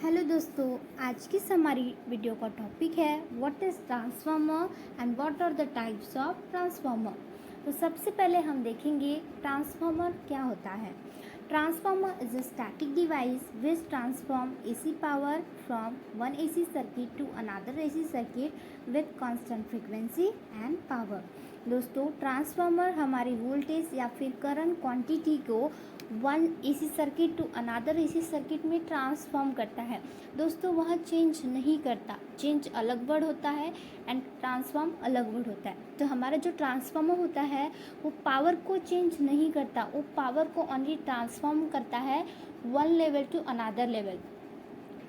Hello दोस्तों, आज की हमारी वीडियो का टॉपिक है what is transformer and what are the types of transformer. तो सबसे पहले हम देखेंगे ट्रांसफार्मर क्या होता है। Transformer is a static device which transform AC power from one AC circuit to another AC circuit with constant frequency and power. दोस्तों, transformer हमारी वोल्टेज या फिर करंट क्वांटिटी को one AC circuit to another AC circuit में transform करता है। दोस्तों, वह चेंज नहीं करता, चेंज अलग वर्ड होता है एंड ट्रांसफॉर्म अलग वर्ड होता है। तो हमारा जो ट्रांसफार्मर होता है वो पावर को चेंज नहीं करता, वो पावर को ओनली ट्रांसफॉर्म करता है one level to another level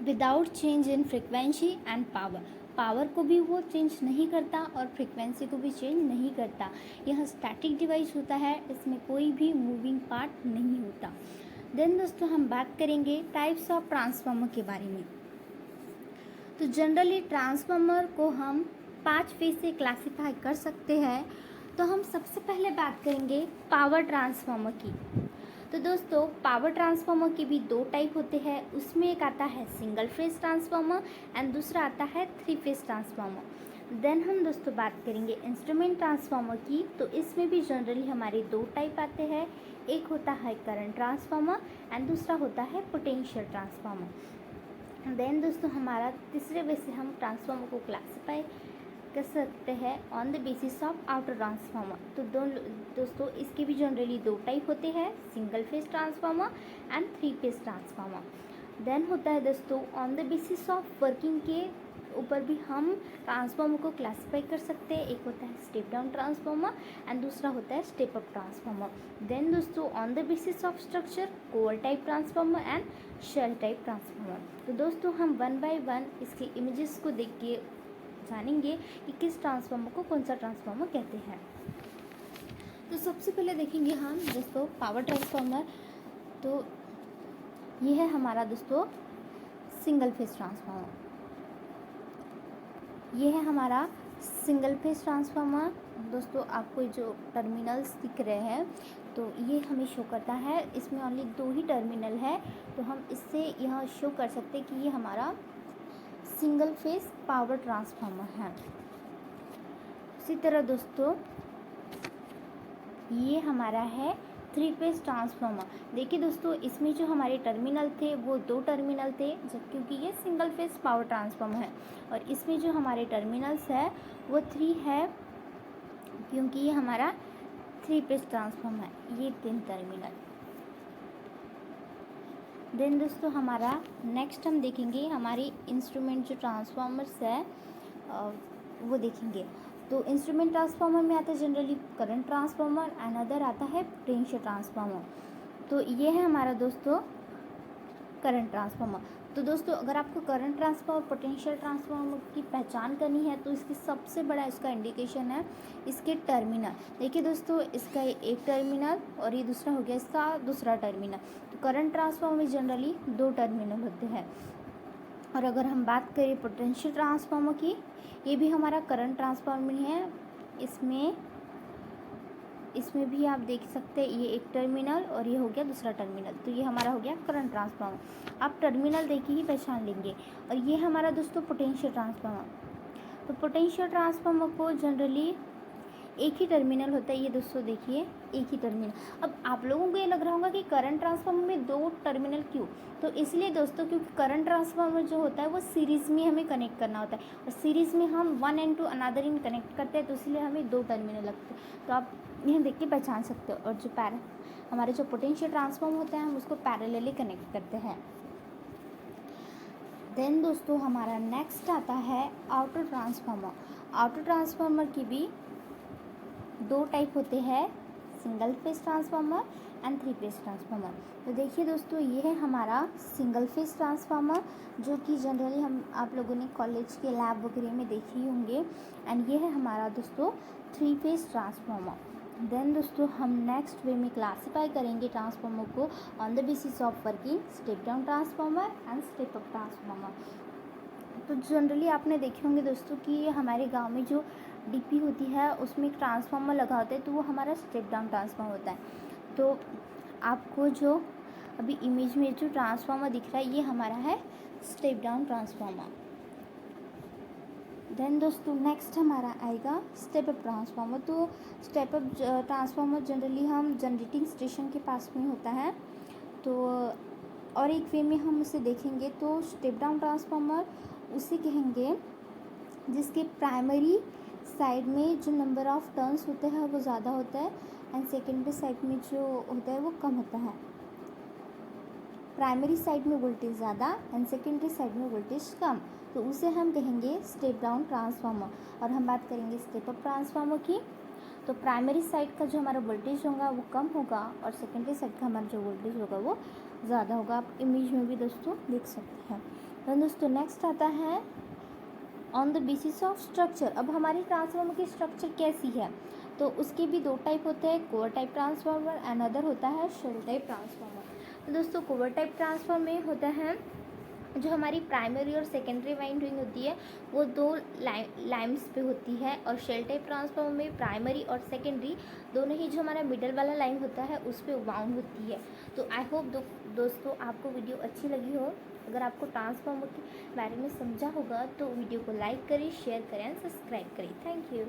without change in frequency and power. Power को भी वो चेंज नहीं करता और फ्रिक्वेंसी को भी चेंज नहीं करता। यह स्टैटिक डिवाइस होता है, इसमें कोई भी मूविंग पार्ट नहीं होता। देन दोस्तों, हम बात करेंगे टाइप्स ऑफ ट्रांसफार्मर के बारे में। तो जनरली ट्रांसफार्मर को हम 5 फेज से क्लासीफाई कर सकते हैं। तो हम सबसे पहले बात करेंगे पावर ट्रांसफार्मर की। तो दोस्तों, पावर ट्रांसफार्मर के भी 2 टाइप होते हैं। उसमें एक आता है सिंगल फेज ट्रांसफार्मर एंड दूसरा आता है 3 फेज ट्रांसफार्मर। देन हम दोस्तों बात करेंगे इंस्ट्रूमेंट ट्रांसफार्मर की। तो इसमें भी जनरली हमारे 2 टाइप आते हैं। एक होता है करंट ट्रांसफार्मर एंड दूसरा होता है पोटेंशियल ट्रांसफार्मर। देन दोस्तों, हमारा तीसरे वे से हम ट्रांसफार्मर को क्लासीफाई कर सकते हैं on the basis of outer transformer. तो दोस्तों, इसके भी जनरली 2 टाइप होते हैं, single phase transformer and 3 phase transformer. Then होता है दोस्तों on the basis of working के ऊपर भी हम ट्रांसफार्मर को क्लासीफाई कर सकते हैं। एक होता है स्टेप डाउन ट्रांसफार्मर एंड दूसरा होता है स्टेप अप ट्रांसफार्मर। देन दोस्तों on the basis of structure core type transformer and shell type transformer. तो दोस्तों, हम वन बाय वन इसके इमेजेस को देख के जानेंगे कि किस ट्रांसफार्मर को कौन सा ट्रांसफार्मर कहते हैं। तो सबसे पहले देखेंगे हम दोस्तों पावर ट्रांसफार्मर। तो ये है हमारा दोस्तों सिंगल फेज ट्रांसफार्मर। ये है हमारा सिंगल फेज ट्रांसफार्मर। दोस्तों, आपको जो टर्मिनल्स दिख रहे हैं तो ये हमें शो करता है, इसमें ओनली 2 ही टर्मिनल है। तो हम इससे यह शो कर सकते हैं कि ये हमारा सिंगल फेज पावर ट्रांसफार्मर है। इसी तरह दोस्तों, ये हमारा है 3 फेज ट्रांसफार्मर। देखिए दोस्तों, इसमें जो हमारे टर्मिनल थे वो 2 टर्मिनल थे, क्योंकि ये सिंगल फेज पावर ट्रांसफार्मर है। और इसमें जो हमारे टर्मिनल्स है वो 3 है, क्योंकि ये हमारा 3 फेज ट्रांसफार्मर है, ये 3 टर्मिनल। देन दोस्तों, हमारा नेक्स्ट हम देखेंगे हमारी इंस्ट्रूमेंट जो ट्रांसफार्मर्स है वो देखेंगे। तो इंस्ट्रूमेंट ट्रांसफार्मर में आता है generally current transformer and other आता है पोटेंशियल ट्रांसफार्मर। तो ये है हमारा दोस्तों करंट ट्रांसफार्मर। तो दोस्तों, अगर आपको करंट ट्रांसफार्मर पोटेंशियल ट्रांसफार्मर की पहचान करनी है तो इसकी सबसे बड़ा इसका इंडिकेशन है इसके टर्मिनल। देखिए दोस्तों, इसका एक टर्मिनल और ये दूसरा हो गया इसका दूसरा टर्मिनल। तो करंट ट्रांसफार्मर में जनरली 2 टर्मिनल होते हैं। और अगर हम बात करें पोटेंशियल ट्रांसफार्मर की, ये भी हमारा करंट ट्रांसफार्मर है। इसमें भी आप देख सकते हैं ये एक टर्मिनल और ये हो गया दूसरा टर्मिनल। तो ये हमारा हो गया करंट ट्रांसफार्मर। आप टर्मिनल देख के ही पहचान लेंगे। और ये हमारा दोस्तों पोटेंशियल ट्रांसफार्मर। तो पोटेंशियल ट्रांसफार्मर को जनरली एक ही टर्मिनल होता है। ये दोस्तों देखिए एक ही टर्मिनल। अब आप लोगों को ये लग रहा होगा कि करंट ट्रांसफार्मर में 2 टर्मिनल क्यों? तो इसलिए दोस्तों, क्योंकि करंट ट्रांसफार्मर जो होता है वो सीरीज़ में हमें कनेक्ट करना होता है और सीरीज़ में हम one and to another in connect करते हैं, तो इसलिए हमें 2 टर्मिनल लगते हैं। तो आप यह देख के पहचान सकते हो। और जो हमारे जो पोटेंशियल ट्रांसफार्मर होता है हम उसको पैरेलली कनेक्ट करते हैं। देन दोस्तों, हमारा नेक्स्ट आता है आउटर ट्रांसफार्मर। आउटर ट्रांसफार्मर की भी 2 टाइप होते हैं, single phase transformer and 3 phase transformer. तो देखिए दोस्तों, ये है हमारा सिंगल फेज ट्रांसफार्मर, जो कि जनरली हम आप लोगों ने कॉलेज के लैब वगैरह में देखे ही होंगे। एंड ये है हमारा दोस्तों 3 फेज ट्रांसफार्मर। देन दोस्तों, हम नेक्स्ट वे में क्लासीफाई करेंगे ट्रांसफार्मर को on the basis of working step down transformer and step up transformer. तो जनरली आपने देखे होंगे दोस्तों कि हमारे गांव में जो डीपी होती है उसमें एक ट्रांसफार्मर लगा होता है, तो वो हमारा स्टेप डाउन ट्रांसफार्मर होता है। तो आपको जो अभी इमेज में जो ट्रांसफार्मर दिख रहा है ये हमारा है स्टेप डाउन ट्रांसफार्मर। देन दोस्तों नेक्स्ट हमारा आएगा स्टेप अप ट्रांसफार्मर। तो स्टेप अप ट्रांसफार्मर जनरली हम जनरेटिंग स्टेशन के पास में होता है। तो और एक वे में हम उसे देखेंगे तो स्टेप डाउन ट्रांसफार्मर उसे कहेंगे जिसके प्राइमरी साइड में जो नंबर ऑफ टर्न्स होते हैं वो ज़्यादा होता है एंड सेकेंडरी साइड में जो होता है वो कम होता है। प्राइमरी साइड में वोल्टेज ज़्यादा एंड सेकेंडरी साइड में वोल्टेज कम, तो उसे हम कहेंगे स्टेप डाउन ट्रांसफार्मर। और हम बात करेंगे स्टेप अप ट्रांसफार्मर की, तो प्राइमरी साइड का जो हमारा वोल्टेज होगा वो कम होगा और सेकेंडरी साइड का हमारा जो वोल्टेज होगा वो ज़्यादा होगा। आप इमेज में भी दोस्तों देख सकते हैं। तो दोस्तों नेक्स्ट आता है on the basis of structure. अब हमारी ट्रांसफार्मर की स्ट्रक्चर कैसी है, तो उसके भी दो टाइप होते हैं, core type transformer and other होता है शेल टाइप ट्रांसफार्मर। तो दोस्तों कोर टाइप ट्रांसफार्मर में होता है जो हमारी प्राइमरी और सेकेंडरी वाइंडिंग होती है वो दो लाइम्स पे होती है, और शेल टाइप ट्रांसफार्मर में प्राइमरी और सेकेंडरी दोनों ही जो हमारा मिडल वाला लाइन होता है उस पर वाउंड होती है। तो आई होप दोस्तों आपको वीडियो अच्छी लगी हो। अगर आपको ट्रांसफार्मर के बारे में समझा होगा तो वीडियो को लाइक करें, शेयर करें एंड सब्सक्राइब करें। Thank you.